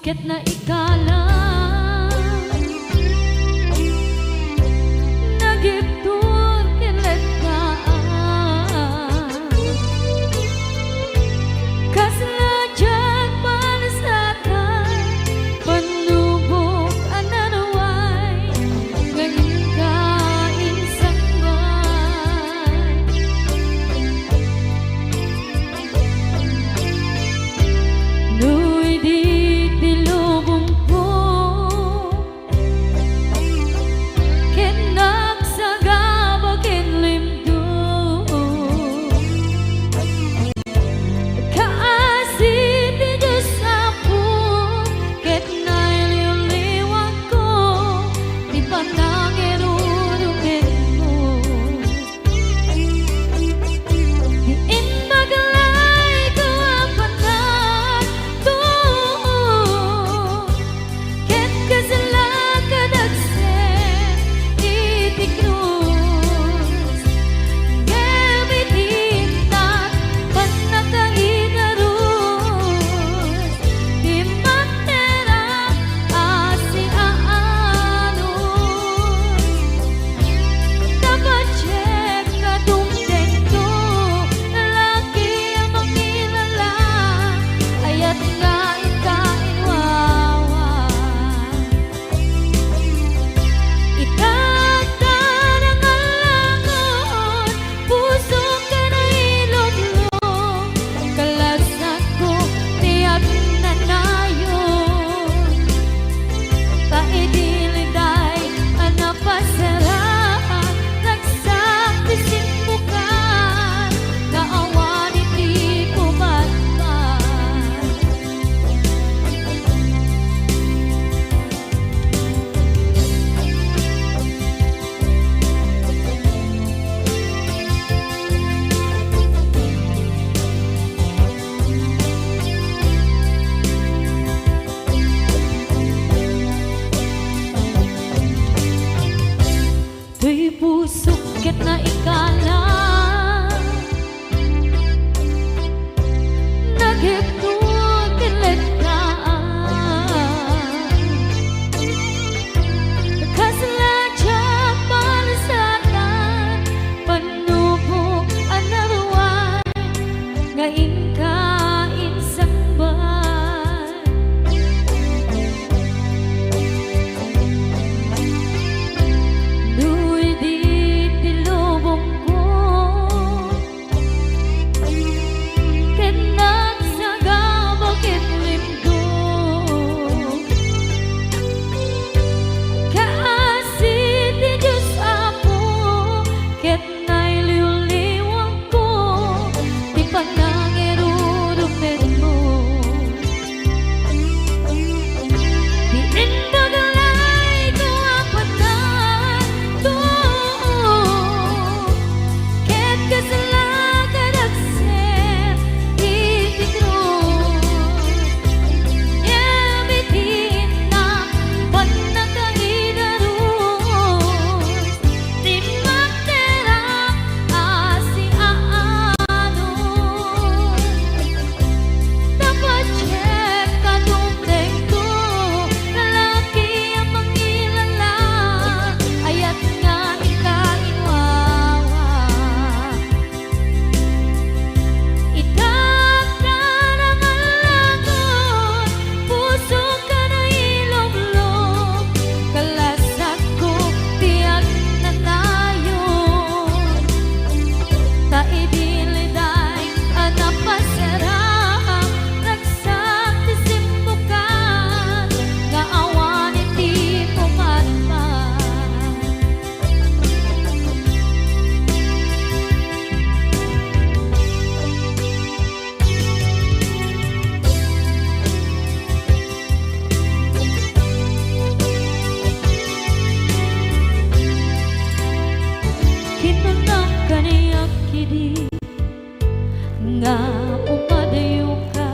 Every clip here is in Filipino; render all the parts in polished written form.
suket na ikalang nagiptur kiletaan kaslajag malasatan panubok anaraway ngayon kain sangbay nuy di tilubong ko ken nagsagaba ken limdo kaasi ti Diyos ako ket nailiwliwag ko di panangirurugin mo diin maglay ko apanan to ket kasala kadagsen iti krus gamitintat panakaidarus di matera asi aanos tapacek kadungdeng to lalaki ang makilala ayat kain wawa itagtan ang alangon puso ka na iloglog kalasak ko tiyak na nayon taidiliday anapasarahan nagsaktisin mo ka kaawan iti pumatman tuy pusok ket na ikalang nagiptur kiletaan kaslajag malasatan panubok anaraway ngayon kain sangbay nuy di tilubong ko ken nagsagaba ken limdo kaasi ti Diyos ako ket nailiwliwag ko di panangirurugin mo diin maglay ko apatan to ket kasala kadagsen iti krus gamitin na panakaidarus di matera asi aanos tapacek kadungdeng to lalaki ang makilala ayat nga ikain wawa itagtan ang alangon puso ka na iloglog kalasak ko tiyak na nayon taidiliday anapasarang nagsaktisim mo ka kaawan iti pumatman kinunang kaniyak kidi nga upadayo ka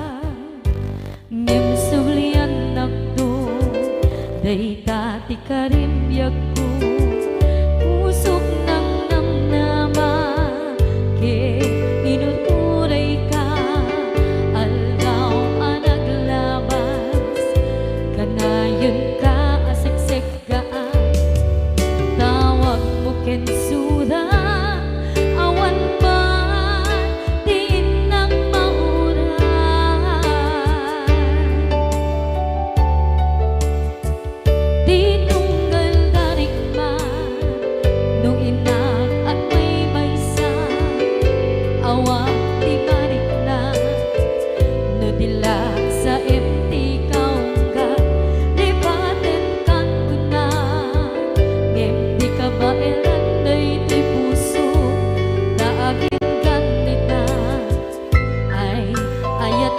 ngem sublian nakdo dayta ti karimbiag ko pusok ng namnama ke inuturay ka aldaw anag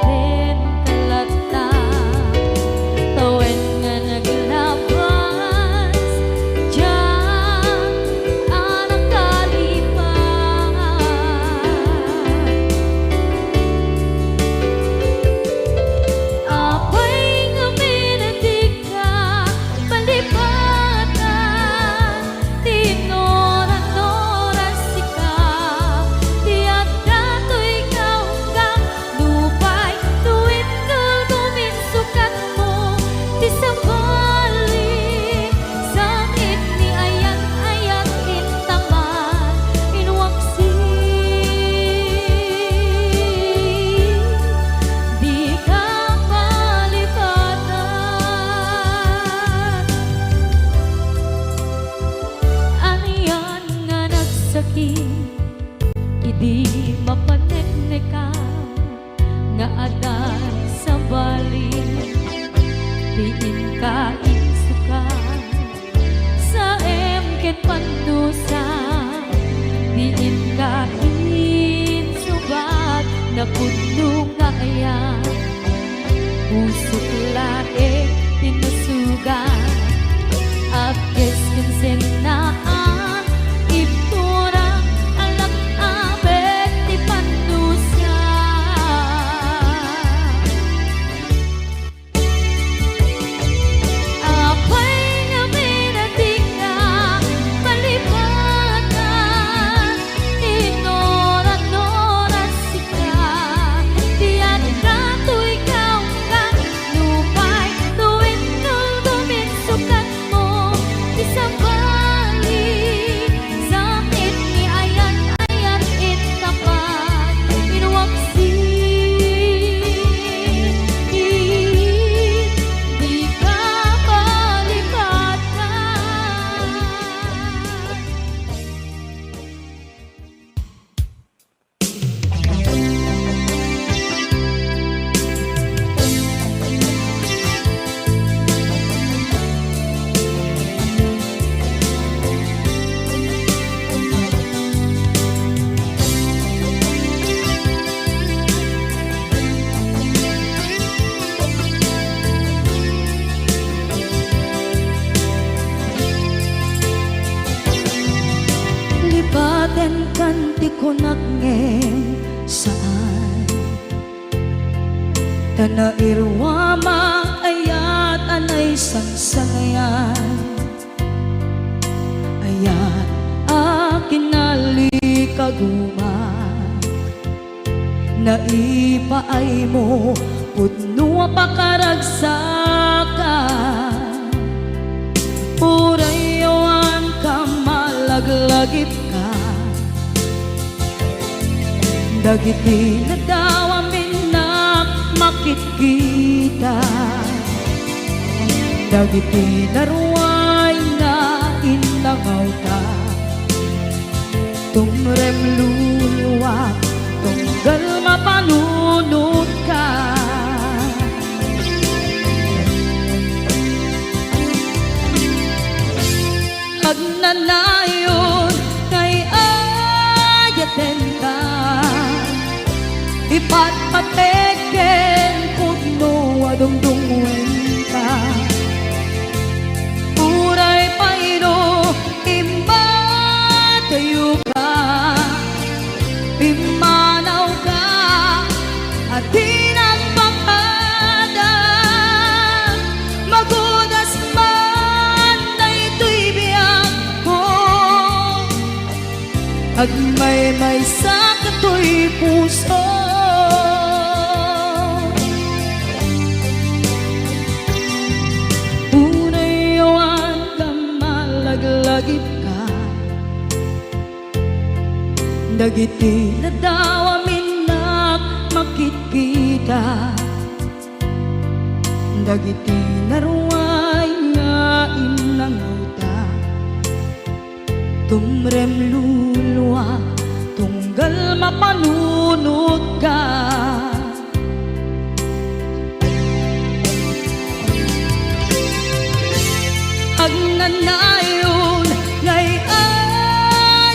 natin kalata tawen nga naglabas diyan anak kalipan apay nga minatig ka palipatan tinoran-noran sika tiyak dato'y ikaw kang lupay tuwid kal guminsukat mo ti sabali sakit ni ayat-ayat intaman inwaksi di ka palipatan aniyan nga nagsakit idi mapaneknekan nga adan sa bali diin ka insuka sa emket pandusa diin ka insubat na puno nga ayan usok lae tinusugan apkes kinsenaan ipturang alak abet ti pandusa apay nga minatig ka palipatan tinoran-noran sika tiyak dato'y ikaw kang lupay tuwid kal guminsukat mo ti sabali sakit ni ayat-ayat intapan inwaksi di ka palipatan lipaten kanti ko nagngeng saan tana irwama ayat anay sangsangayan ayat akin nalikaguma naipaay mo pudno pakaragsakan purayawan ka malaglagip ka dagiti na daw amin na makikita dagiti naruay na inlangaw ta tumrem luluwak tunggal mapanunod ka agnanayon kay ayaten ka ipatpateken pudno adungdungwen ka uray paino imba tayo ka imanaw ka at tinagpakadan magudas man na ito'y biyak ko agmay-may sa kato'y puso unayawan ka malaglagip ka dagiti na daw amin na makikita dagiti naruay nga inanguta tumrem luluwa tunggal mapanunod ka agnanayon ngay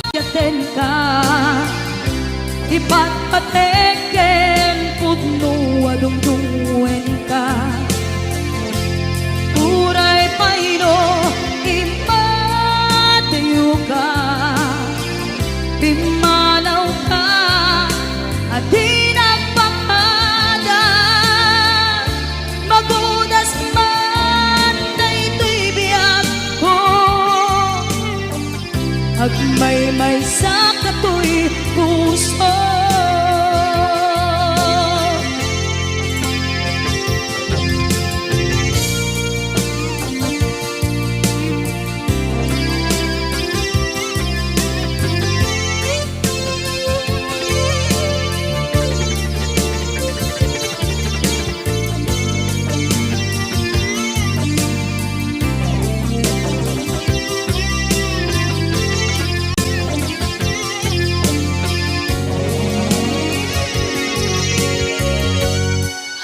ayaten ka ipatpateken pudno puso.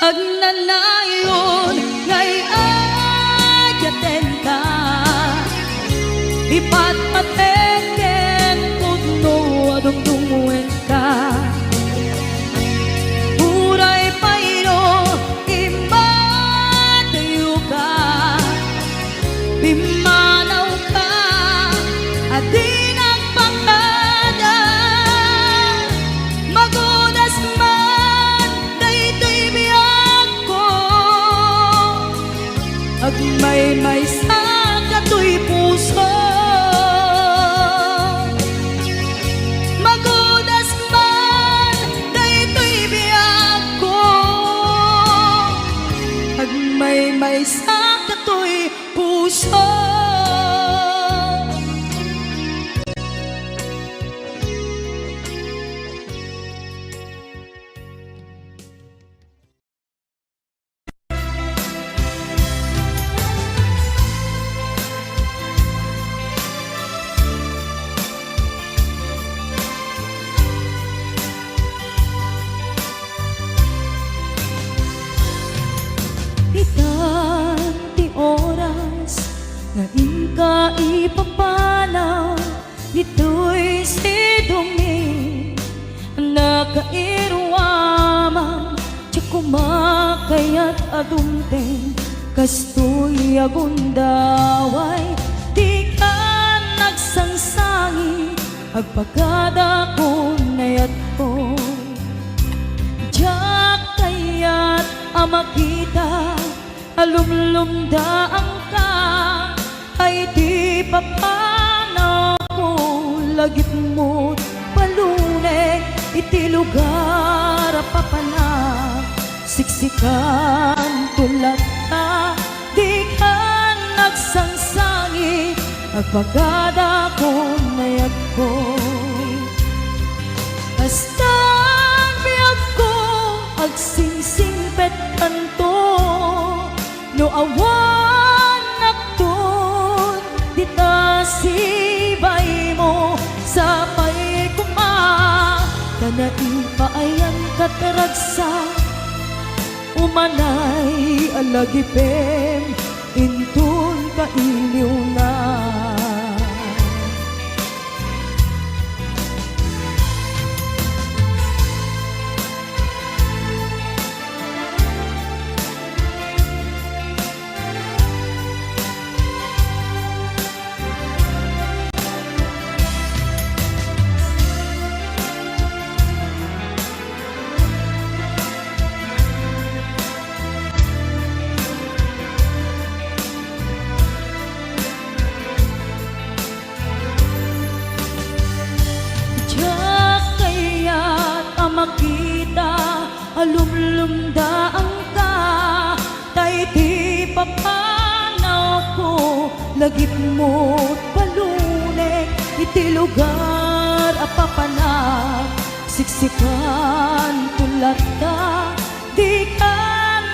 Agnanayon ngay ayaten ka, ipat pateken putno adungdungwen ka. Uray paino imatayo ka, bimanaw ka at di nagpangada. Magunas man daytoy biyag ko, agmay-may sa katoy puso. Magunas man daytoy biyag ko, agmay-may sa katoy puso. Itanti oras na inka ipapanaw, ito'y si Dumi nakairwamang tiyak kumakayat adumteng kastoy agundaway. Di ka nagsangsangi agpagada ko nayat ko, diyak kayat amakita alumlumdaan ka, ay di papanaw ko lagit mo't palunay. Iti lugar papanak siksikan tulad ka, di ka nagsangsangi agpagada ko nayag ko. Kastan biyag ko agsingsingpet kanto, no awan nakton dita sibay mo sa pay kuma. Kanai paayan kataragsa umanay alagipem intun kailiw na. Makita alumlumdaan ka, tay di papanaw ko lagip mo't palunek. Iti lugar apapanak siksikan tulad ka, di ka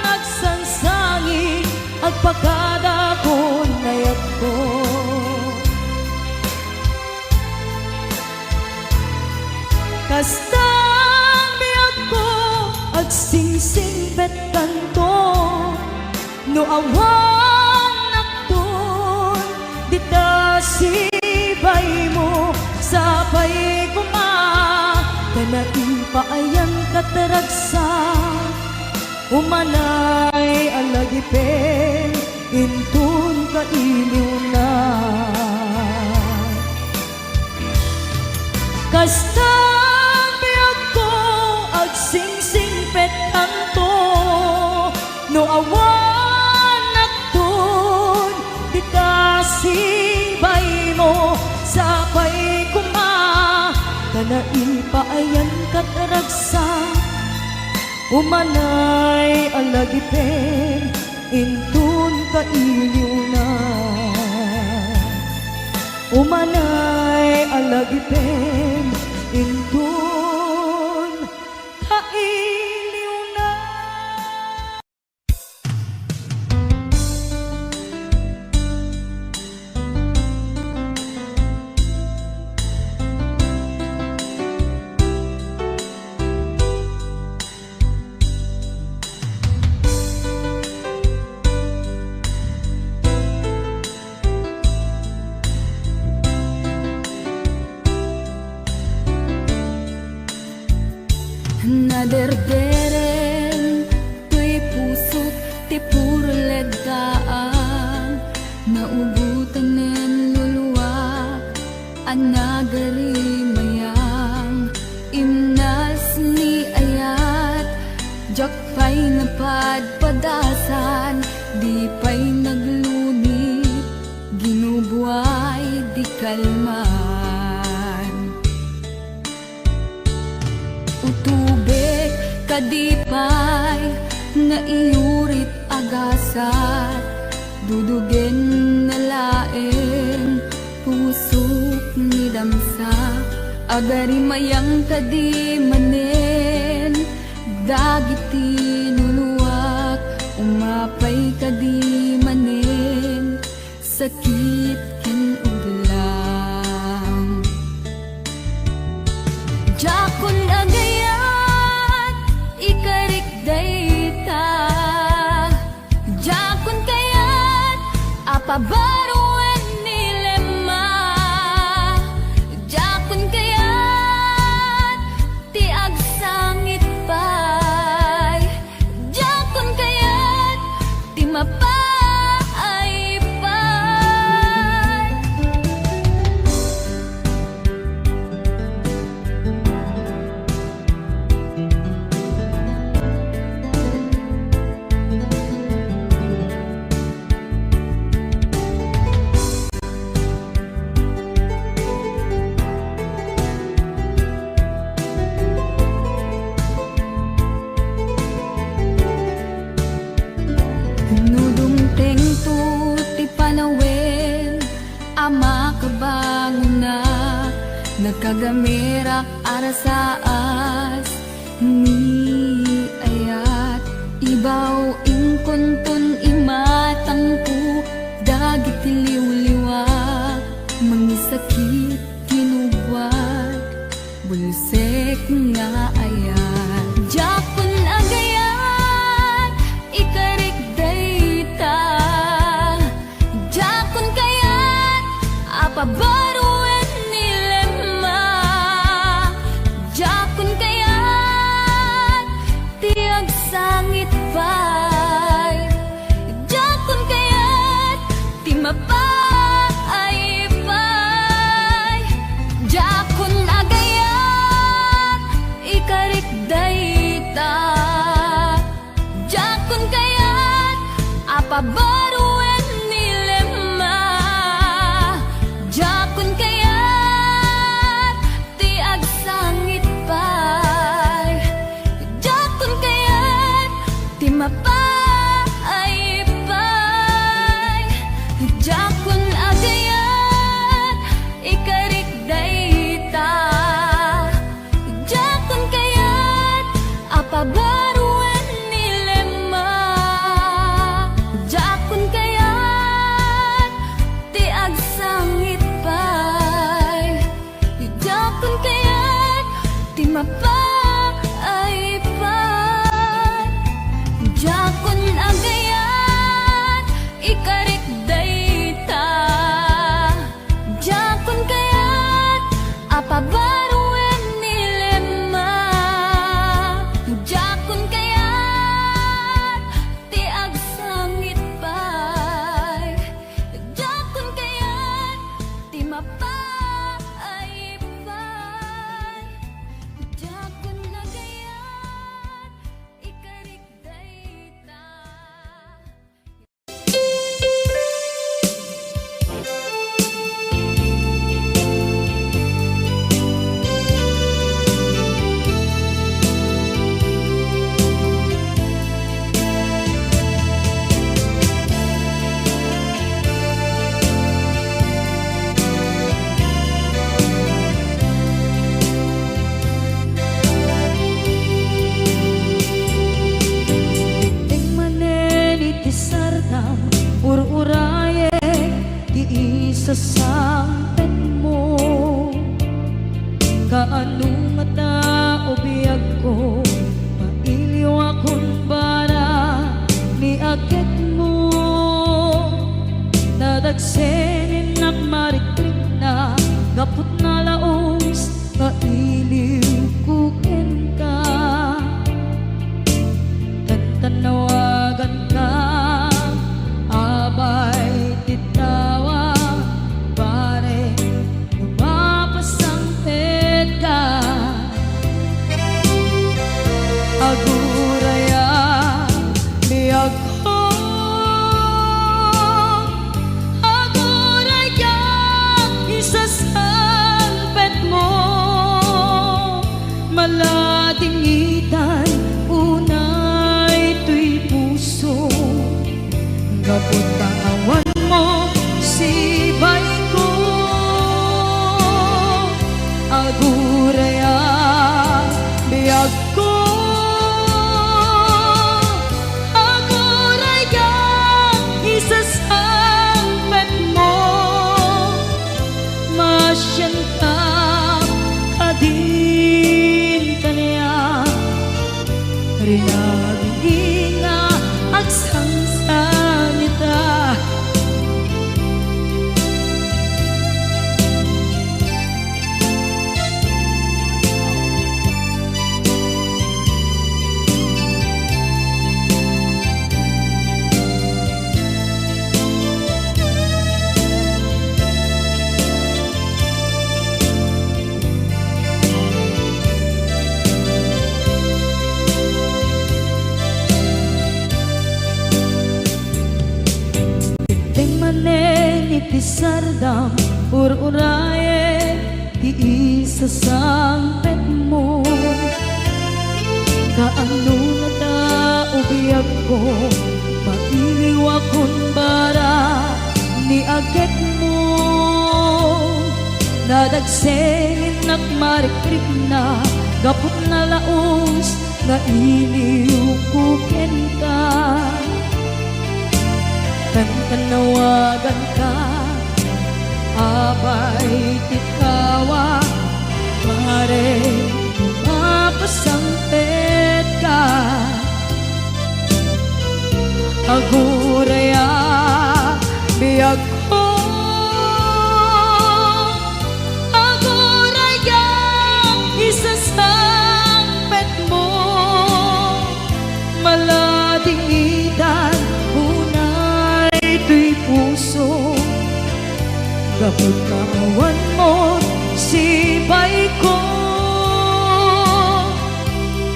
nagsansangi agpagada ko nayat ko. Kasta agsingsing bet kanto, no awan nakton dita sibay mo sa pay kuma. Kanai paayan kataragsa umanay alagipin intun kailiw na. Kasta agsingsing pet kanto, no awan nakton dita sibay mo sa pay kuma. Kanai paayan kataragsa umanay alagipen intun kailiw na umanay alagipen intun kailiw na. Naderderen tuy pusot ti puro ledaan naubutan nen luluwa anagari mayang imnas ni ayat jakpay napadpadasan di pay naglunit ginubuay di kalman utubek kadipay nga iurit agasat dudugen na laeng pusok ni damsa agari mayang kadi manen dagiti nuluwak umapay kadi manen sakit ken uglang jakon agayat ikarik dayta jakon kayat apabaruan nilema jakon kayat ti agsangit pay jakon kayat ti mapaay pay. Nudumteng tu ti panawen ama kabangon na nagkagamirak arasaas ni ayat ibaw ingkuntun imatangku dagiti liwliwak mangisakit kinubwat bulsek nga ayat jakon agayat ikarik dayta jakon kayat apabaruan nilema jakon kayat ti agsangit pay jakon kayat ti mapaay pay jakon agayat ikarik dayta jakon kayat apabaruan nilema jakon kayat ti agsangit pay jakon kayat ti mapaay pay jakon agayat ikarik dayta jakon kayat apabaruan nilema jakon kayat ti agsangit pay jakon kayat ti mapaay pay jakon sasampet mo. Kaano nga tao biyag ko, mailiw akong bara ni agit mo. Nadagsenin nakmarikrik na gapot na laos, mailiw kukin ka. Tanawagan ka, abay titawa, pare lumapasampit ka. Aguraya biyag ko, aguraya isasampit mo. Malatingitan kapot tangawan mo sibay ko. Aguraya biyag ko, aguraya isasampet mo. Masyanta kadin kanya rinaging nga agsangsa. Sardam ur-uraye di isasampet mo. Kaano na tao biyag ko, mailiw akong bara ni agit mo. Nadagsenin nakmarikrik na gapot na laos, na iliw kukin ka. Tanawagan ka, abay titawa, pare mapasampit ka. Aguraya biyag ko, aguraya isasampet mo. Malatingitan puso, kapag kawan mo sibay ko.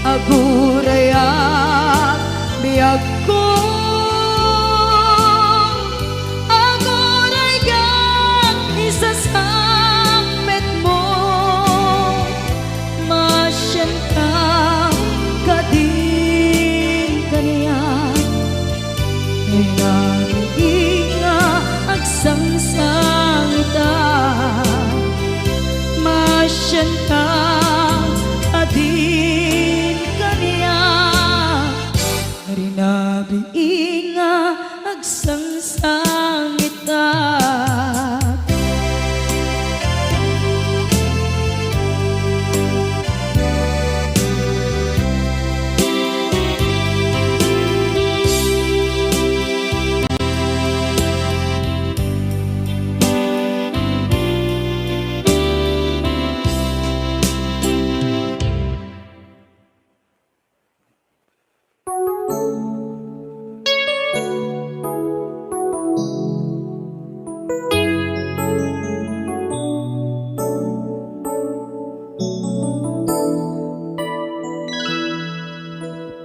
Aguraya biyag ko, aguraya isasampet mo. Masyanta kadin kanya agsangsanita. Masyanta adin kanya rinabi nga agsangsangita.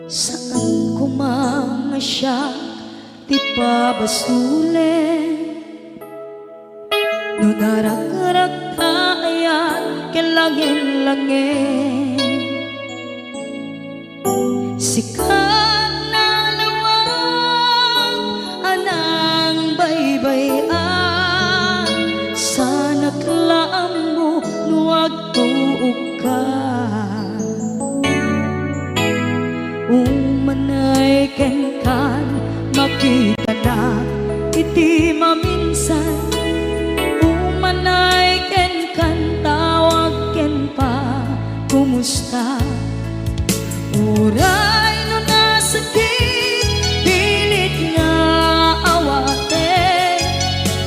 Saan ko mga siya ti pabasulen, no narak-arak tayan kelangin-langin. Sikat na lawag anang baybayan, sana klaam mo nuwag tuog ka. Umanay ken kan makita na iti maminsan, kumusta? Uray no nasakit, pilit nga awate,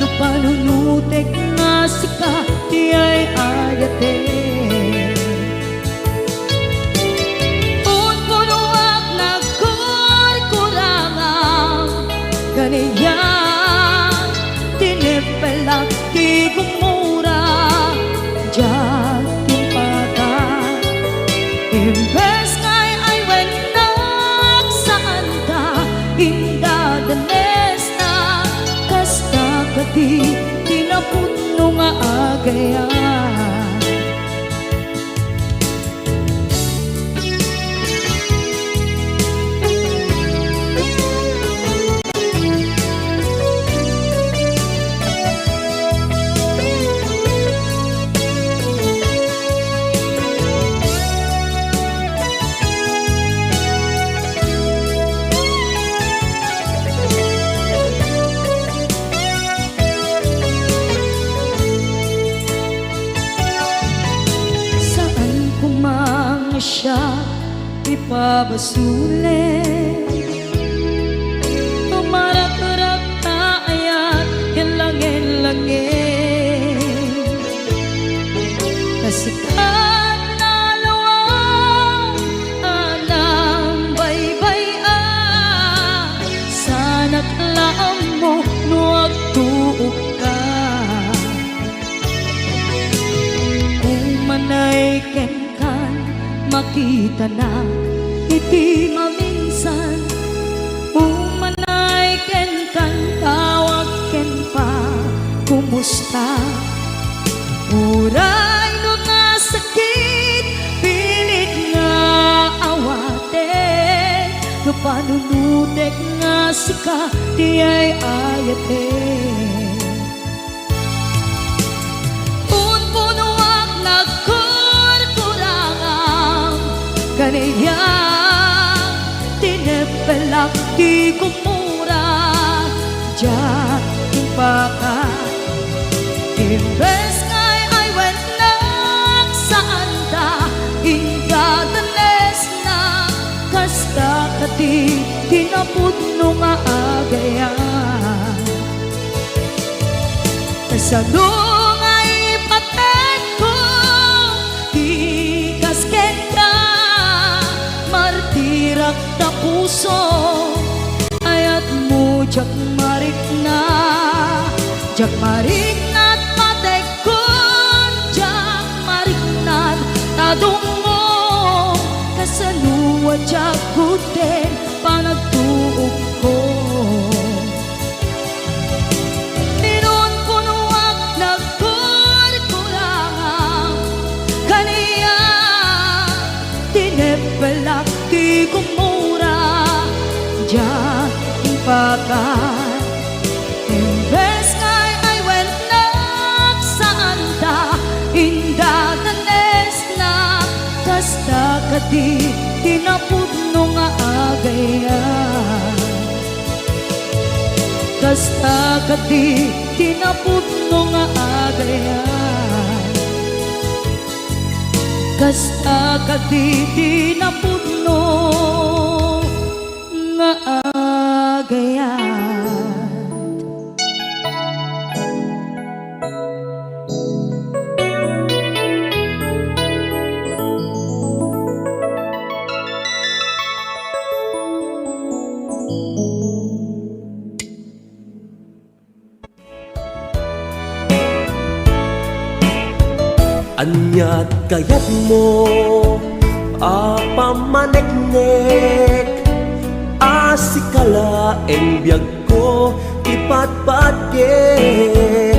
no panunutek nga sika, di ay ayate. Unpunuak nagkurkurangang, ganiyan, tinipelak di gumura, diyan timpata. Imbes ngay ay wenak saan ka, indadanes na, kasta kati, tinapuno nga agayan. Siya ipabasuli, tumarak-rak na ayat hilangin-langin, kasikat na lawang anang baybay-an, sana't laam mo nuwag tuog ka. Kung manay makita na iti maminsan, umanay ken kan tawag ken pa kumusta? Uray no nga sakit, pilit nga awate, no panunutek nga sika, di ay ayate. Unpunuak ganiyan, tinipelak di kumura, diyan timpaka. Imbes ngay ay wenak saan ta, indadanes na, kasta kati, tinapudno nga agayan. Kasano nga ipatek ko, di kasken ka, martirak na puso, ayat mo jak marik na at matekon, jak marik na tadungo, kasaluwa jak kuten panagtuog ko. Minun punuak nagkurkurangang, kaniya tinipelak di kumura, diyan impakan. Imbes ngay ay wenak saan ta, indadanes na, kasta kati, tinapudno nga agayan. Kasta kati, tinapudno nga agayan. Kasta kati, tinapudno nga agayan. Anyat kayat mo pamaneknek, asikala en biyag ko ipatpatkek,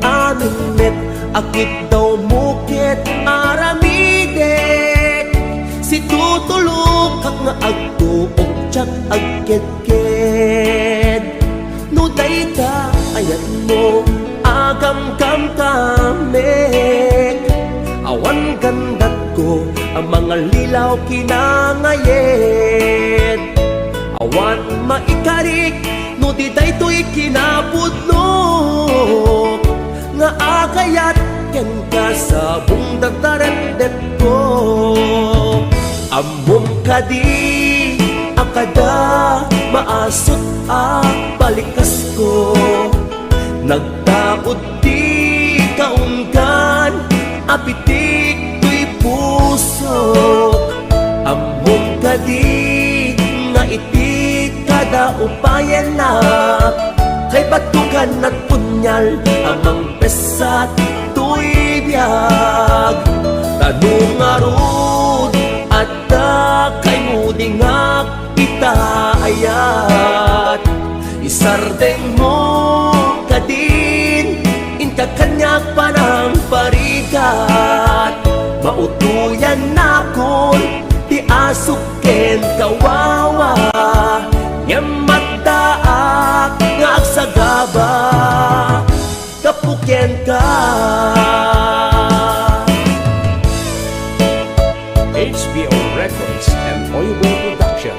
aming met akit daw mukit aramidek, si tutulog kak nga agtuog tsak agket-ket, no dayta ayat mo agam kam kamek, awan gandat ko ang mga lilaw kinangayet, awan maikarik no di daytoy kinapudno, nga agayat ken kasabong dataret ko. Amom kadi akada maasot balikas ko. Nagtaod di kaunggan apitik tuy puso. Amom kadi nga iti kada upayan na kay batukan at punyal amang pesat tuy biyag. Tanong arud at kay mudingak itaayat. Isardeng mo kadin inka kanyak panang parigat. Mautuyan na kon di asuken kawawa. Nyamataak nga agsagaba kapukyan ka. HBO Records and Oiway Production.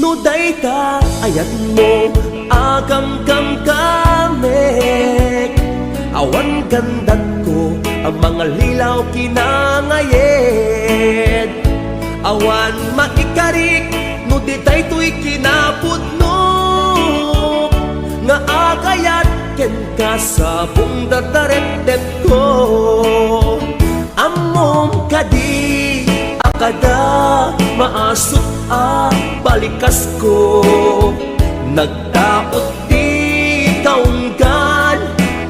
No dayta ayat mo agam-gam kamek. Awan gandat ko ang mga lilaw kinangayed. Awan maikarik no ditay to'y kinapudno. Nga agayat ken kasabong dataret ko. Amom kadi akada maasot balikas ko. Nagtaot di kaunggan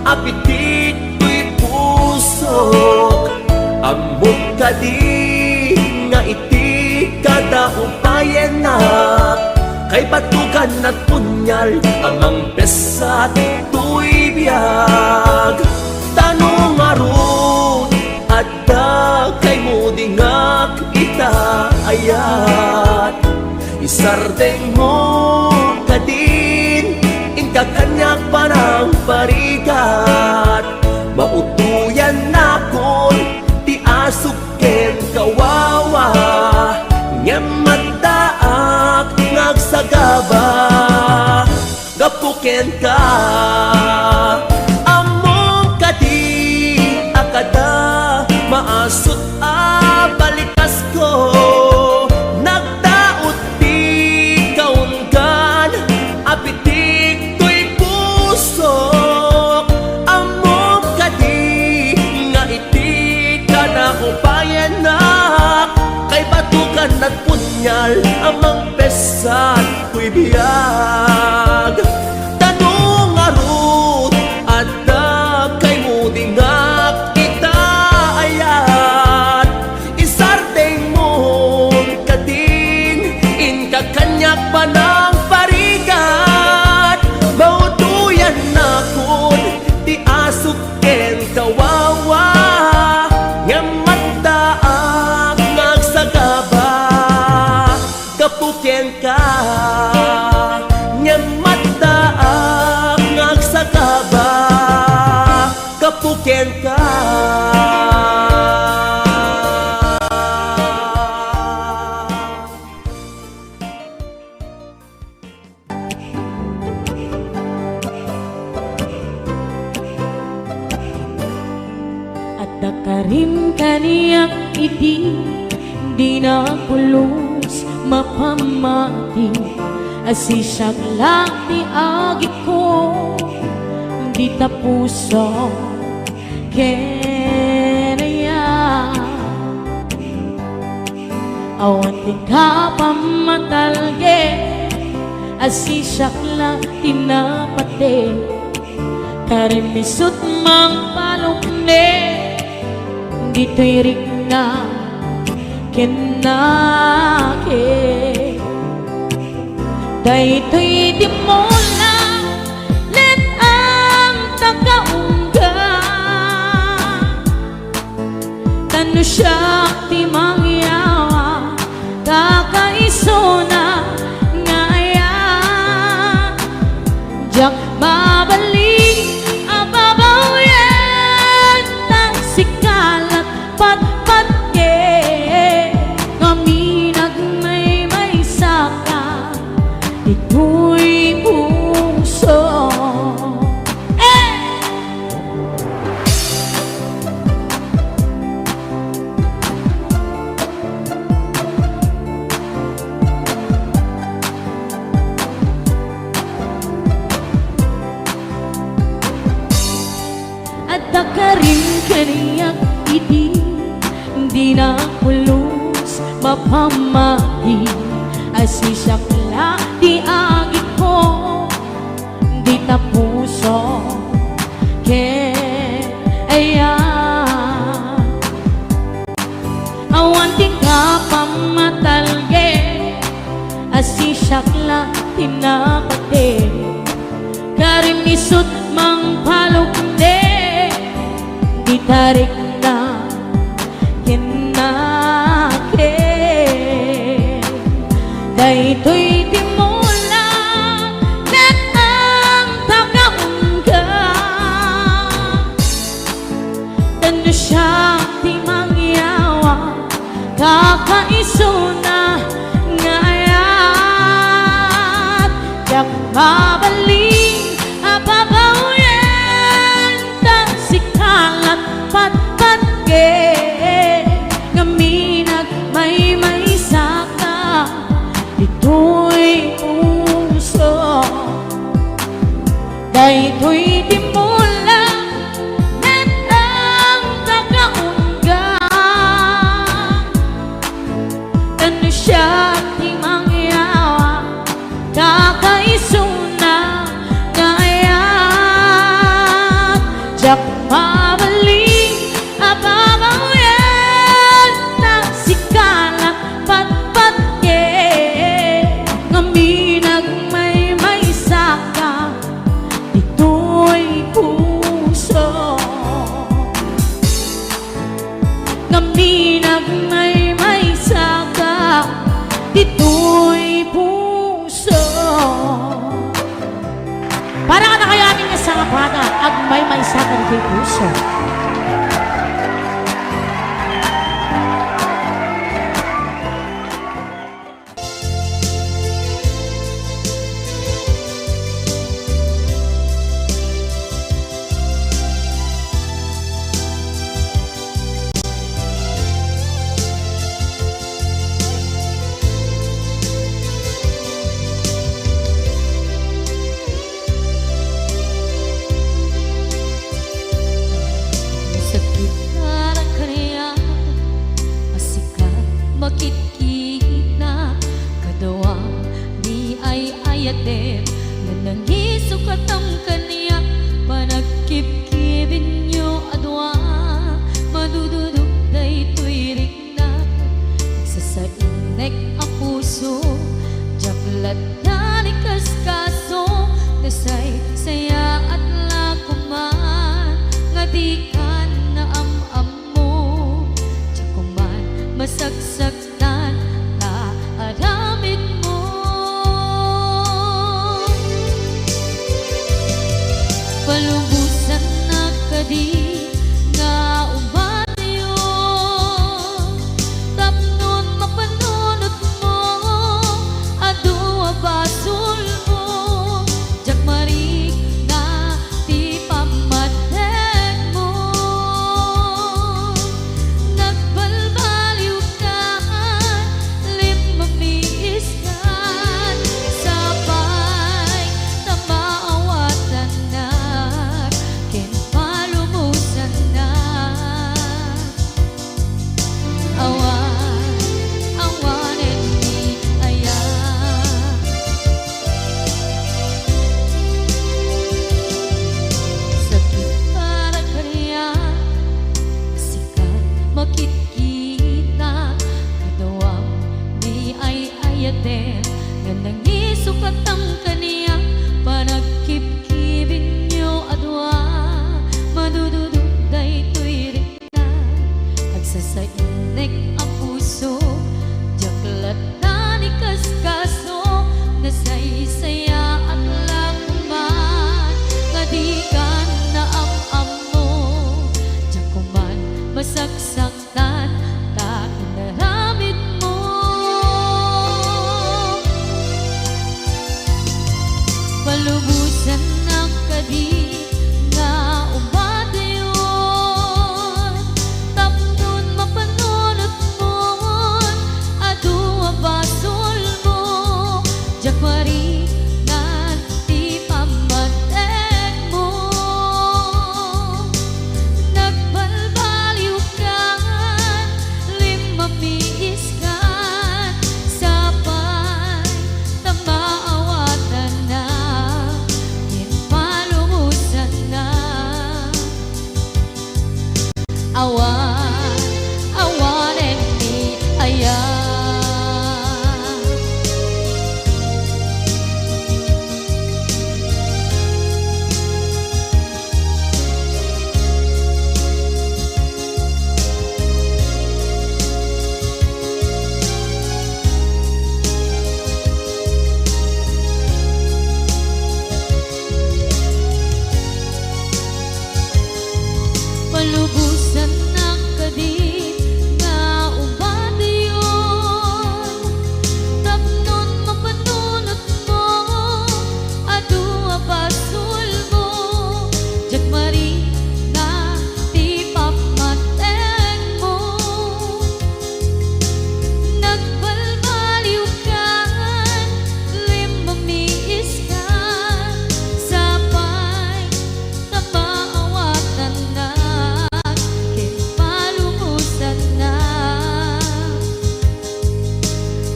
apitik tuy puso. Amom kadi nga iti kada upayan na kay batukan at punyal amang pesat tuy biyag. Tanong arud at kay mudingak itaayat. Isardeng mo kadin inka kanyak panang parigat. Mautuyan na kon ti asuken kawawa. Nyamataak ngagsagaba gapuken ka. Amom kadi akada maasot balikas ko. Nagdaot di kaunggan apitik tuy puso. Amom kadi nga iti kada upayan na kay batukan at punyal amang pesat tuy biyag. Tanong arud at kay mudingak itaayat. Isardeng mo kadin inka kanyak panang parigat. Mautuyan na kun ti asuken kawawa. Nyamataak ngagsagaba kapuken ka. Nyamataak ngagsagaba kapuken ka. Karim kaniyak iti di na pulos mapamati. Asisyak lang ti agi ko di tapuso kenaya. Awan ti kapamatalge asisyak lang tinapate. Karimisut mang palukne dito'y rigna kenake. Dayto'y di mo lang let ang takaungga. Tano siya ti mangyawa kakaiso na ngaya. Jak babalik dito'y puso. At nakaring kaniyak hindi na kulus mapamahi. Asisakla di agit ko, di tapuso kaya awanting ka pamatalge. Asisakla tinapate karimisot mang palukde. Tarik na kinake daytoy timula net ang tagaungga. Tano siya di mangyawa kakaisuna ngayat yak mabaling ababawyan ta sikalat pat-pat ke ngaminag may saka dito'y puso. Daytoy timula net ang tagaungga. Tano siya di mangyawa kakaisuna ngayat jak mabaling ababawyan na sikalat pat-pat ke ngaminag may saka dito'y puso. Ngaminag may saka dito'y puso. Para ka na kaya aming nasangapana ag may saka dito'y puso. Makikita kadawa di ay ayatem na nangisukat ang kaniya panagkip-kibin nyo adwa madududok daytoy rik na nagsasainek ang puso jaklat na ni kaskaso nasay saya at lakuman nga di ka na am-amo jakuman masagsaktan na aramid mo. Palubusan na kadi nga umayo tapnon mapanunot mo adua basul mo jak marik na di pamatek mo. Nagbalbaliw ka lim mamiiskan sabay na maawatan na ken palumusan na awanen ni aya. Sakit para kaniya sikat makikita kadawam ni ay ayatem nga nangisukat ang kaniya panagkip-kibin nyo adwa madududok daytoy rik na agsasainek ang puso jaklat na ni kaskaso nasaysaya at lakuman nga di ka na am-amo jakuman masagsaktan ta inaramid mo.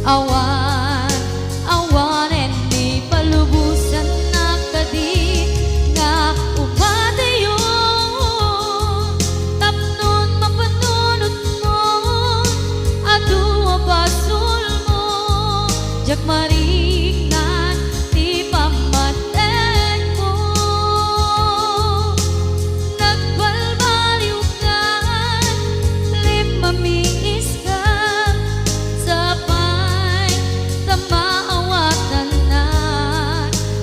Awan, awanen ni palubusan na kadi nga upadayon. Tapnon mapanunod mo, adua basul mo, jak marignan ti pamaten mo. Nagbalbaliw ka, limamiis ka, sabay tamaawatan na,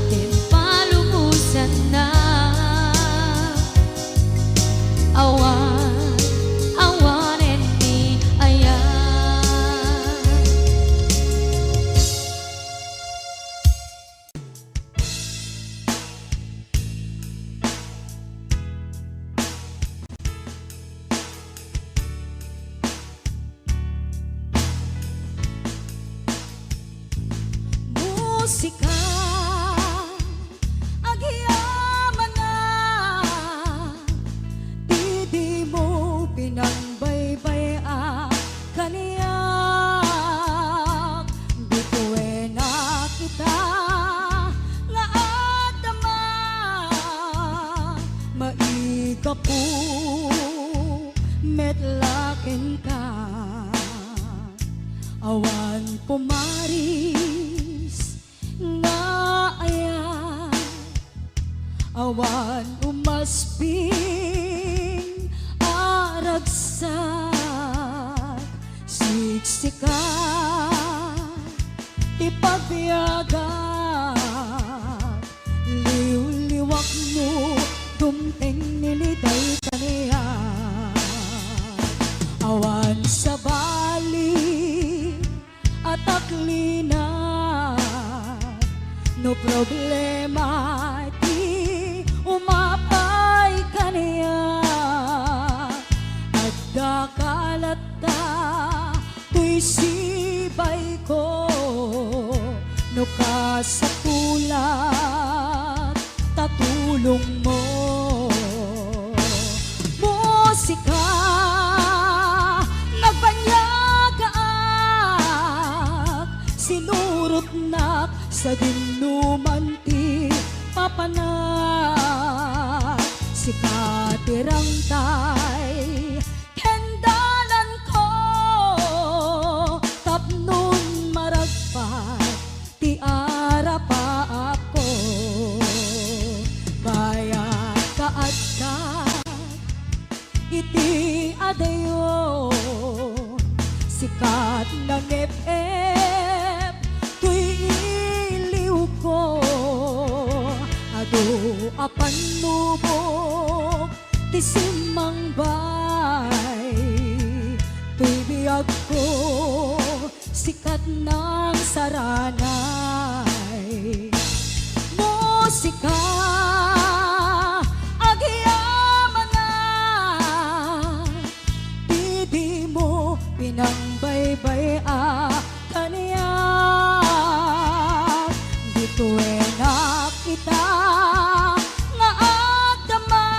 timpalubusan na. Awan, awanen ni ayan. Musika agyaman na, di mo pinangbaybay kaniyak. Bituin na kita nga adama, maiga po metlaken ka. Awan pumaris nga ayan, awan umasping aragsak, siksika ipagbiyagan, liw-liwak mo dumteng niliday kaniya. Awan sa bali at aklina, no problema di umapay kaniya. At dakalata tuy sibay ko, no kasatulat tatulong mo. Musika nagbanyagaan, sinurot na sa dinuman ti papanak. Sikatirang tay kendalan ko, tapnon maragpat ti arapa ako. Bayat kaadkat iti adayo, sikat ng ep-ep tuy iliw ko. Ado apan lubog ti simang bay, tuy biyag ko sikat ng saranay. Musika agyaman na, di mo pinangbaybay kaniyak. Bituin na kita nga adama,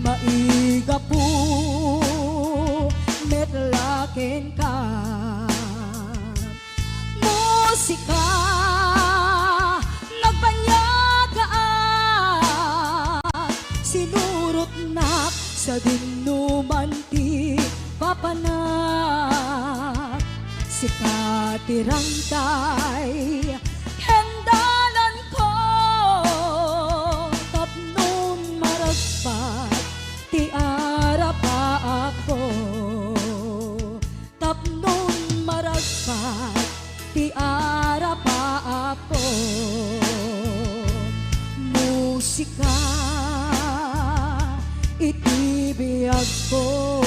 maiga po metlaken ka. Musika nagbanyagaan, sinurot na sa dinuman ti papanak. Sikatirang tay kendalan ko, tapnon maragpat ti arapa ako. Tapnon maragpat ti arapa ako. Musika itibiyag ko.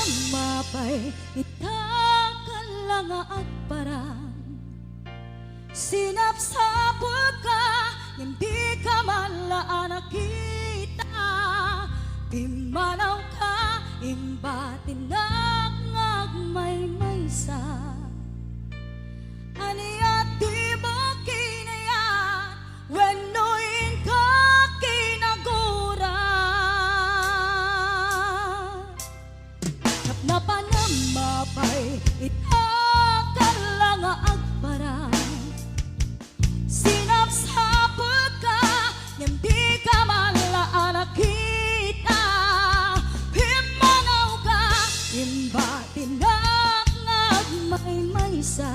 panamapay itakan lang agparang sinapsapot ka hindi ka malaan nakita timanaw ka imbatin ngagmaymaysa aniya di mo kinayat wenuin ka kinagura na panamapay itakan lang agparang sinapsapot ka hindi ka malaan nakita pimanaw ka imbatin ngagmaymaysa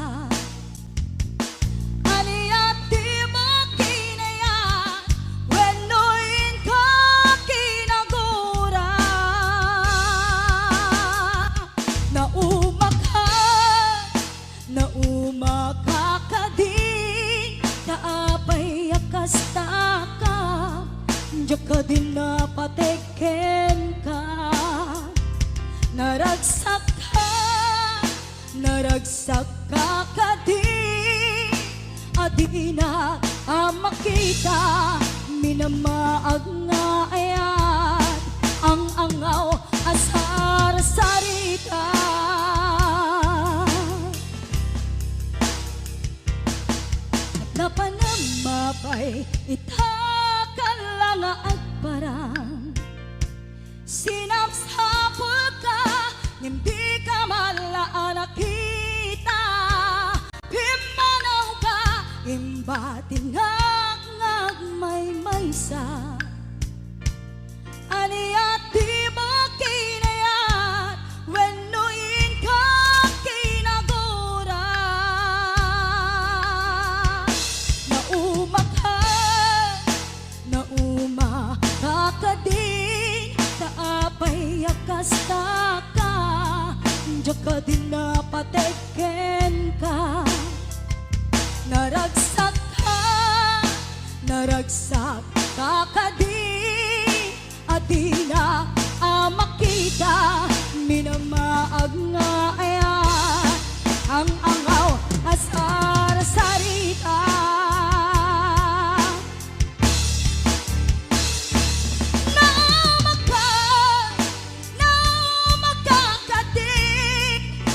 aniya di mo kinayat wenuin ka kinagura naumakakading kaapay akasta ka diyak ka din napateken ka naragsak ka kading adina makita minamaag nga ayat ang angaw asar sarita na panamapay itakan lang agparang sinapsapot ka hindi ka malaan nakita pimanaw ka imbatin ngagmaymaysa aniya di mo kinayat wenuin ka kinagura naumakakading kaapay akasta ka diyak ka din napateken ka naragsak ka kading adina makita minamaag nga ayat ang angaw asar sarita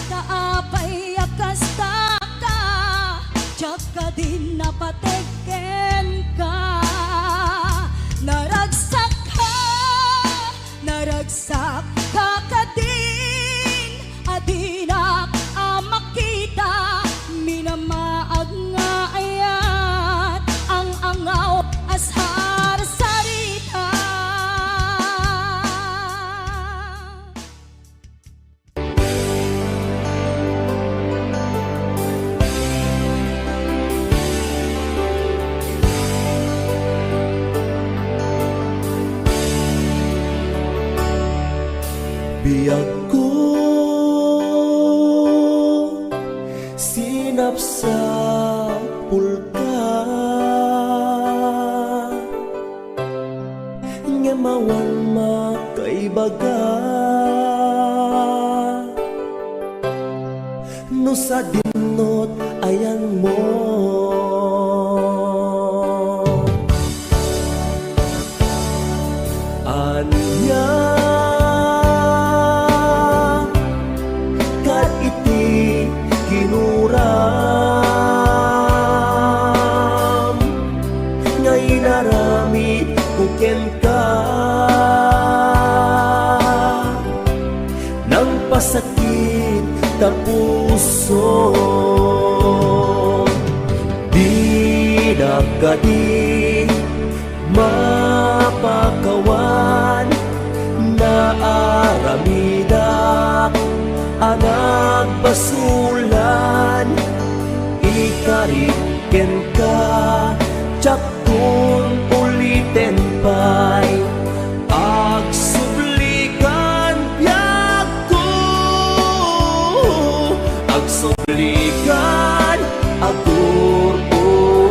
kaapay akasta ka diyak ka din napateken ka naragsak ka kading adina makita minamaag nga ayat ang angaw asar sarita Biyag ko sinapsapul ka ngemawan makaibaga no sa dinot ayan mo anya kinuram ngay naramit kuken ka nang pasakit ta puso di nagkadi mapakawan na aramidak anag basulan ikariken ka tiyakun uliten pa'y agsublikan biag ko agsublikan agururayak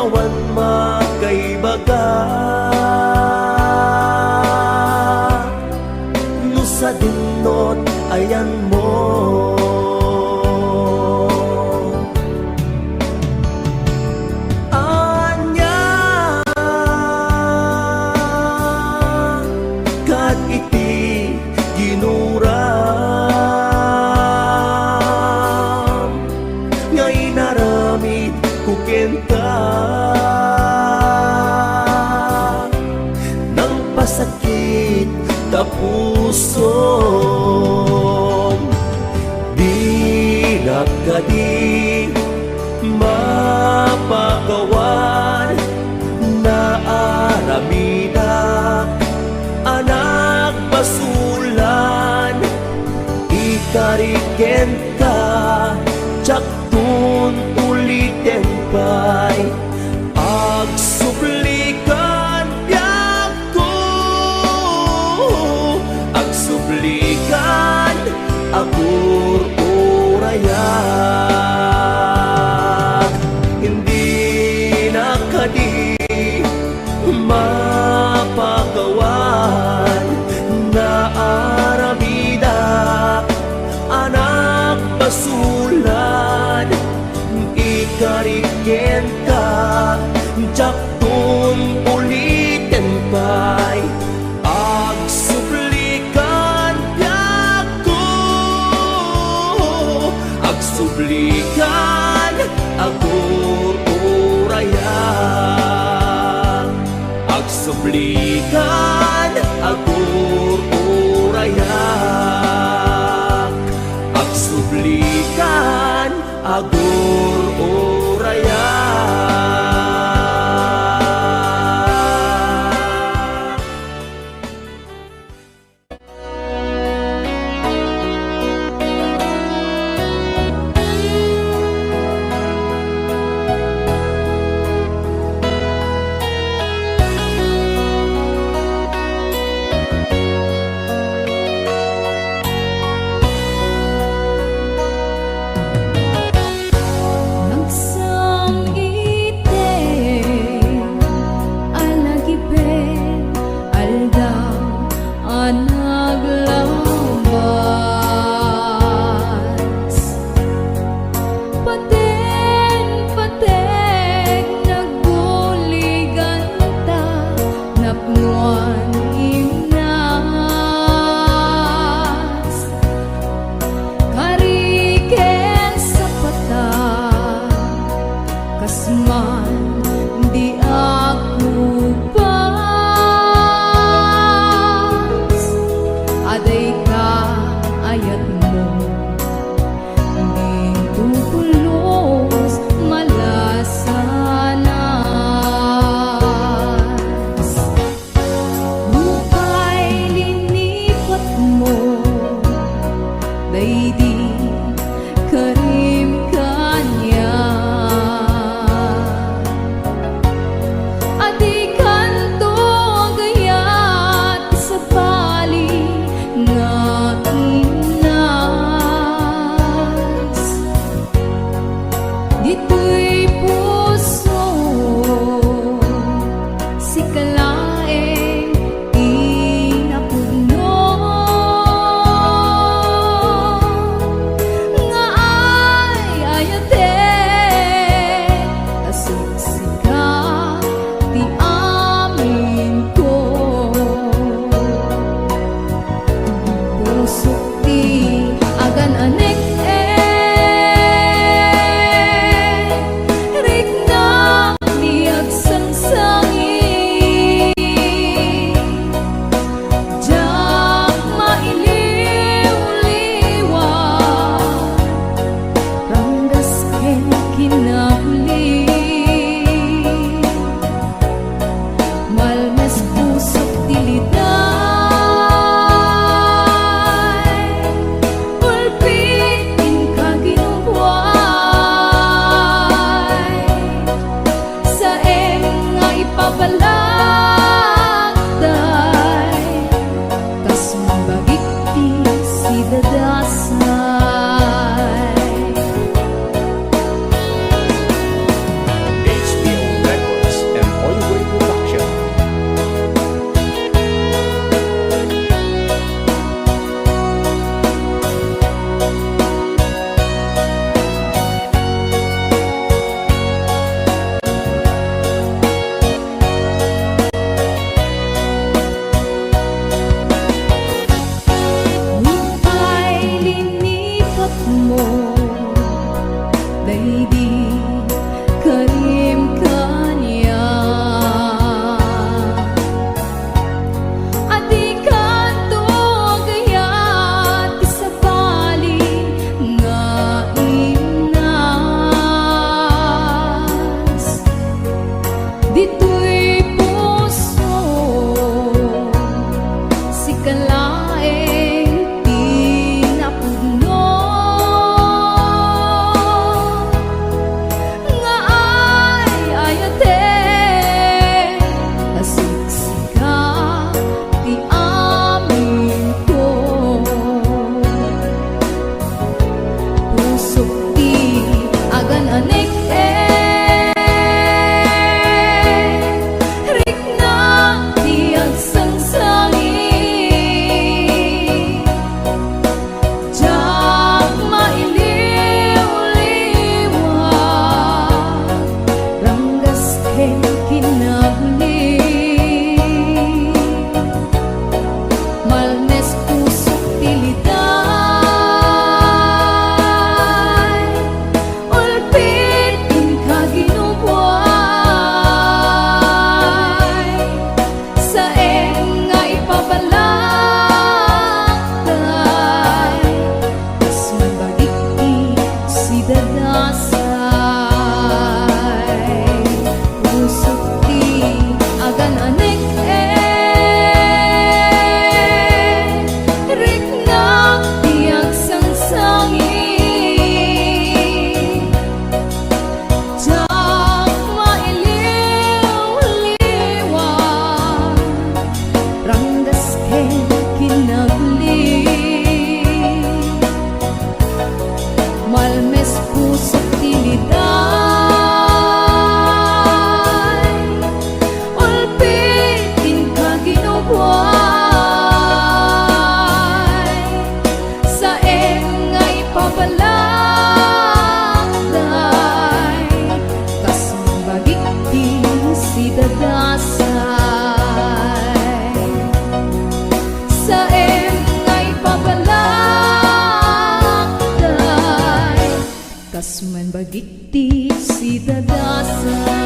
awan makaibaga no sa dinot ayan mo anya kat iti ginuram ngay naramid kukenta ng pasakit ta puso di nakadi mapagawan na aramida anak basulan ikariken ka tsaktun uliten pa'y agsuplikan biyak ko agsuplikan agur urayak hindi nakadi mapagawan na aramida anak basulan ikariken ka tsaktun ulitin pa'y agsuplikan biyak ko agsuplikan agur urayak agsuplikan agur urayak agsuplikan agur urayak baby, karim kanya. Adi kanto agayat sa bali nga imnas. Dito'y puso si kalaeng tinapugno nga ay ayate asiksika ti amin ko. Puso ti agan anek rikna ti agsangsangin jak mailiw-liwag ranggas ken kinabli malnes pusok tiliday ulpit in kaginubuay sa nga ipabalaktay mas mabagiti si dadasay. Pusok ti agan anek riknak ti agsangsangin jak mailiw-liwag ranggas ken kinabli malmes pusok tiliday ulpitin kaginubuay sa nga ipabalaktay kas mabagiti si dadasay sa nga ipabalaktay kas man bagiti si dadasay.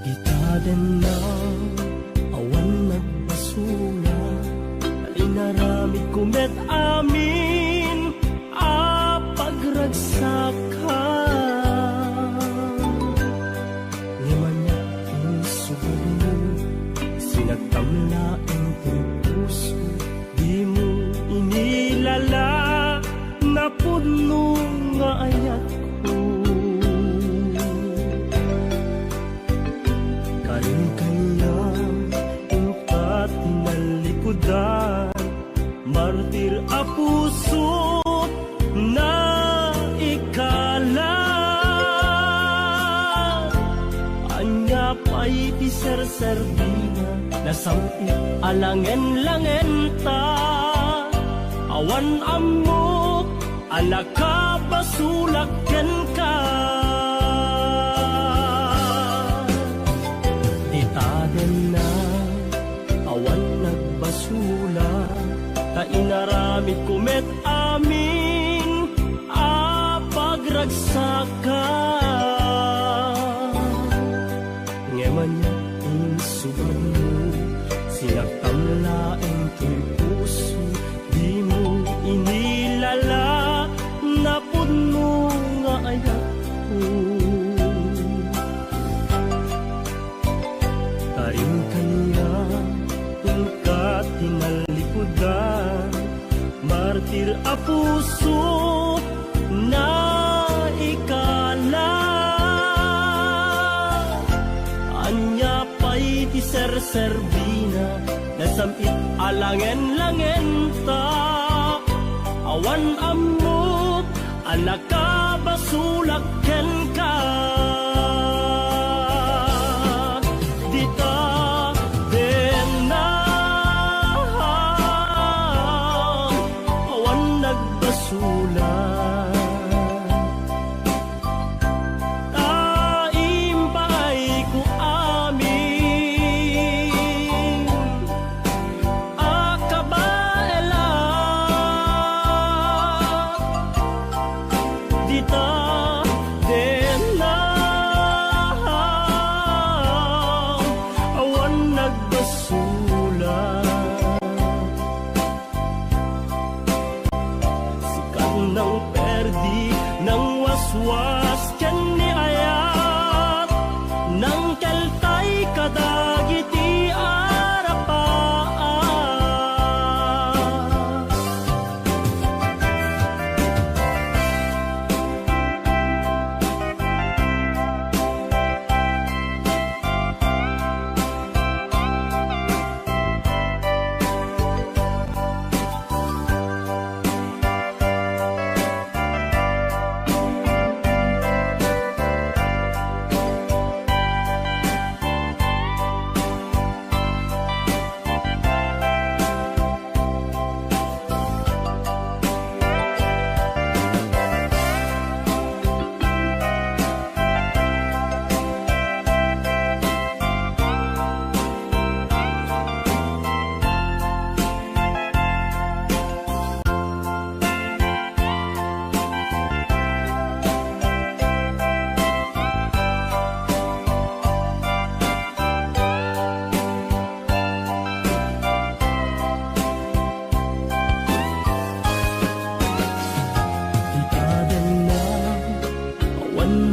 Gitaden na awan nagbasura inarami kumet amin a pagragsakan ngimanya insubad mo sinagtamla ang puso di mo inilala na puno nga ayat ko. Karin kaya ingkat tinalikudan martir a puso na ikala anya pa'y ti serservina nasampit alangen-langen ta awan amok anak ka basulakyan ka ditaden na awan nagbasula ta inaramid kumet amin a pagragsakan ngemanya insubad mo sinagtamlaeng to'y puso di mo inilala na puno nga ayat ko. Karin kanya ingkat tinalikudan martir a puso na ikala anya pa'y ti serservina na nasamit alangen-langen ta. Awan amot anak ka basulak ken ka. Dita den na awan nagbasulak. Taimpay ko amin akabaela. Dita den na awan nagbasulat. Sikat ng perdi ng waswas ken ni ayat nang keltay kadagiti arapaan.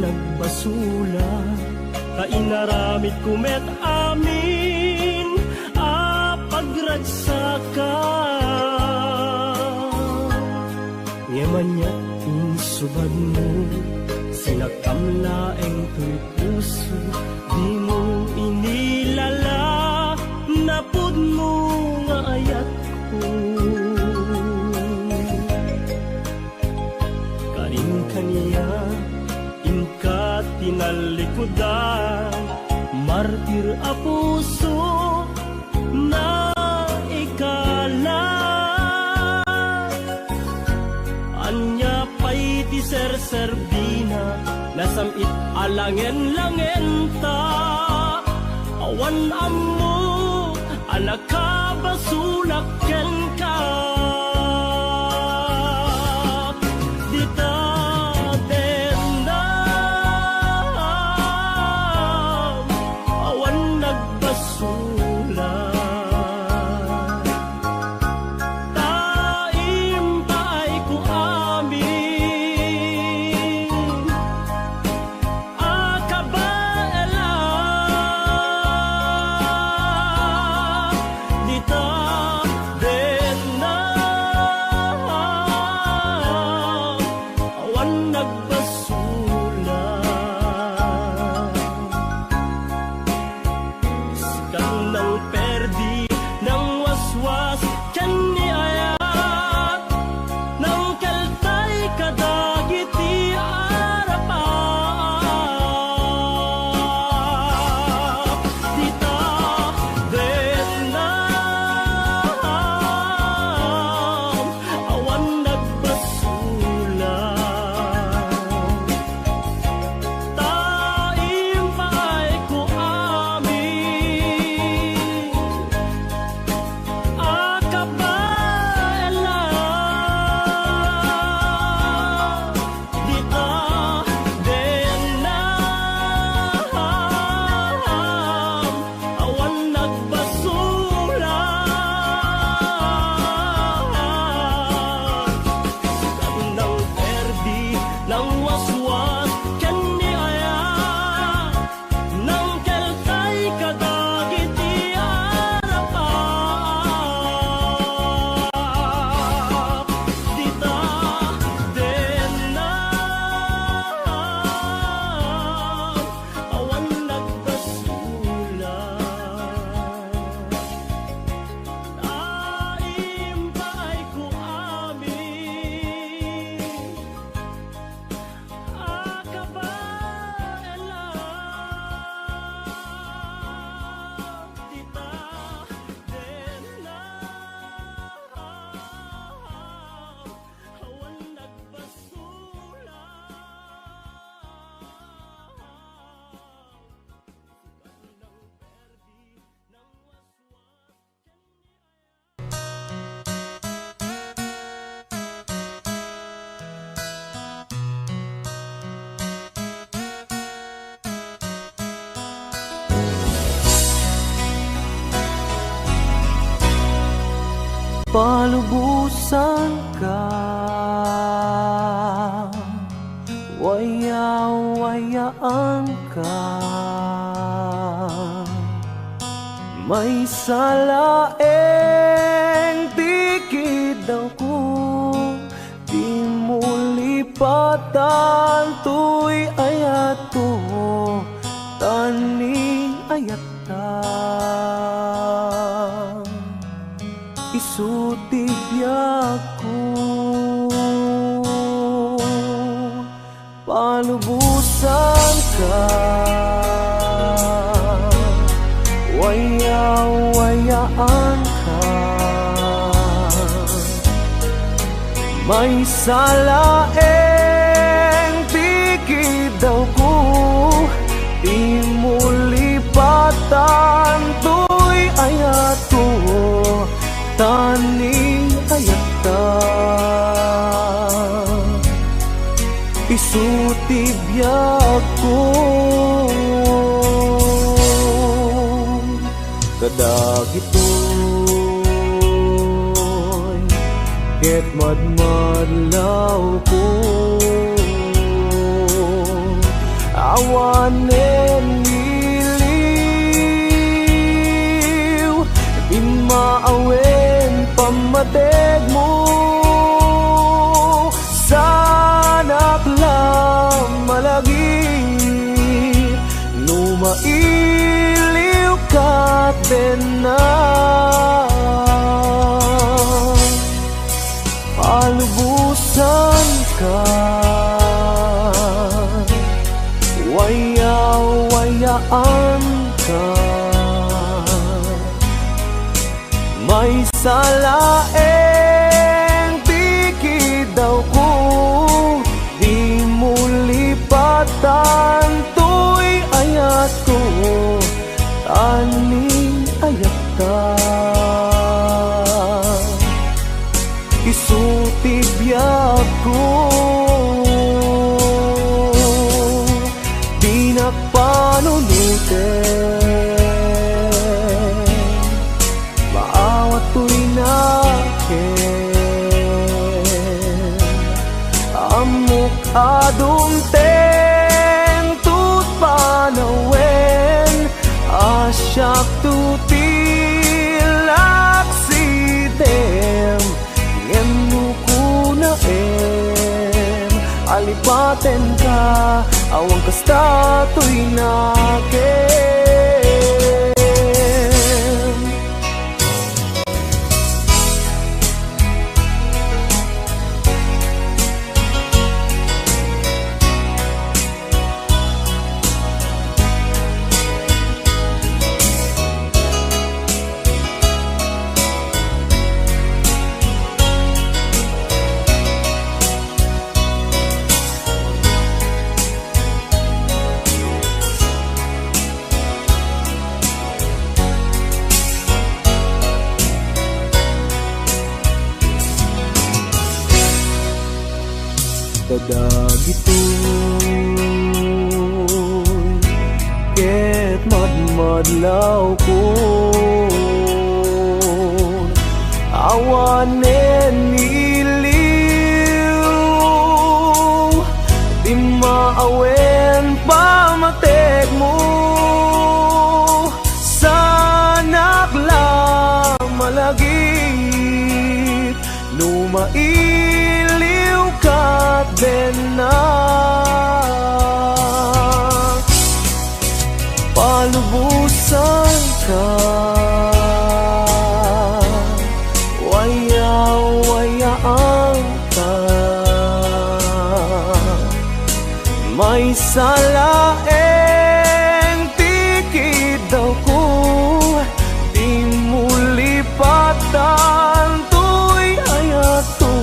Nagbasula kainaramid kumet amin apagragsaka. Ngemanya insubad mo sinakamlaeng to'y puso di mo inilala napud mo nga ayat ko. Karin kaniya inka tinalikudan martir a puso na ikala. Anya pay ti serserbina nasamit alangen-langen ta. Awan ammo anak ka basulak ken ka. Dita taimpay ko amin akabaela. Dita palubusan ka, waya-wayaan ka. May salaeng tikid ako, di mo lipatan, tuy ayat ko, taning ayat ta. Isutibyak ko, palubusan ka, waya-wayaan ka. May salaeng tikid ako, di mo lipatan, tuy ayat ko, taning ayat ta. Isutibyak ko, kadagitoy ket madmadlaw ko, awanen iliw, di maawen pamateg mo. Sanak lang malagi, numailiw ka din na. Palubusan ka, waya-wayaan ka. May salaeng tikid ako, di mo lipatan, tuy ayat ko, taning ayat ta. Isutibyak ko, di na panunutin, maawat ko'y nakin. Amok adumten tut panawen, asyak tutilak sidem, ngenu kunaen, alipaten ka, awang kasta to'y nakin. Kadagitoy ket madmadlaw ko, awanen iliw, di maawen pamateg mo. Sanak lang malagip, numailiw ka din na. Palubusan ka, waya-wayaan ka. May salaeng tikid ako, di mo lipatan, tuy ayat ko,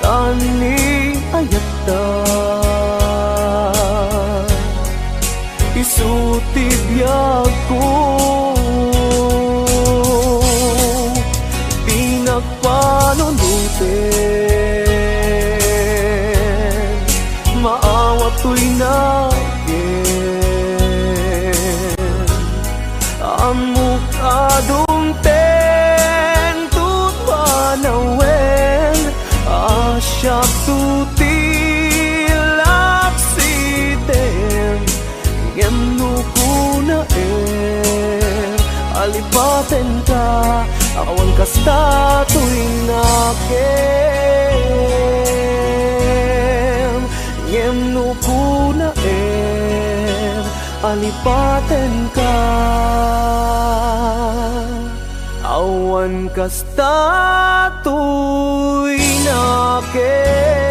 taning ayat ta. Isutibyak ko, di nagpanunutin, maawat ko'y nakin. alipaten ka, awan kasta tuwing nakem. Ngem nukuna alipaten ka, awan kasta tuwing nakem.